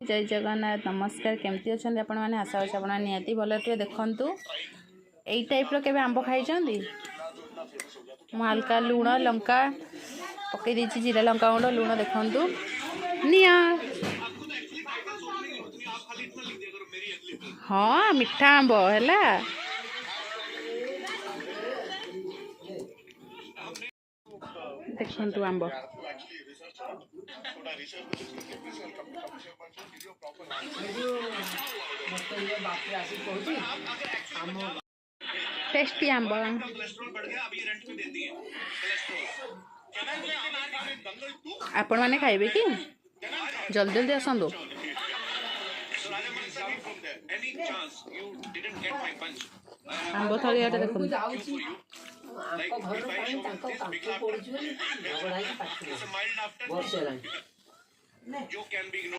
जय जगन्नाथ नमस्कार केमती अच्छा आपण मैंने आशा अच्छे आप निहाती भल थे देखु यही टाइप के आंब खाई हल्का लुण लंका पकई देती जीरा लंका गुंड लुण देखु निया हाँ मिठा आंब है देखु आंब टेस्टी आंब आपण मैंने खाइबे कि जल्दी जल्दी आसतु आंब थली देखो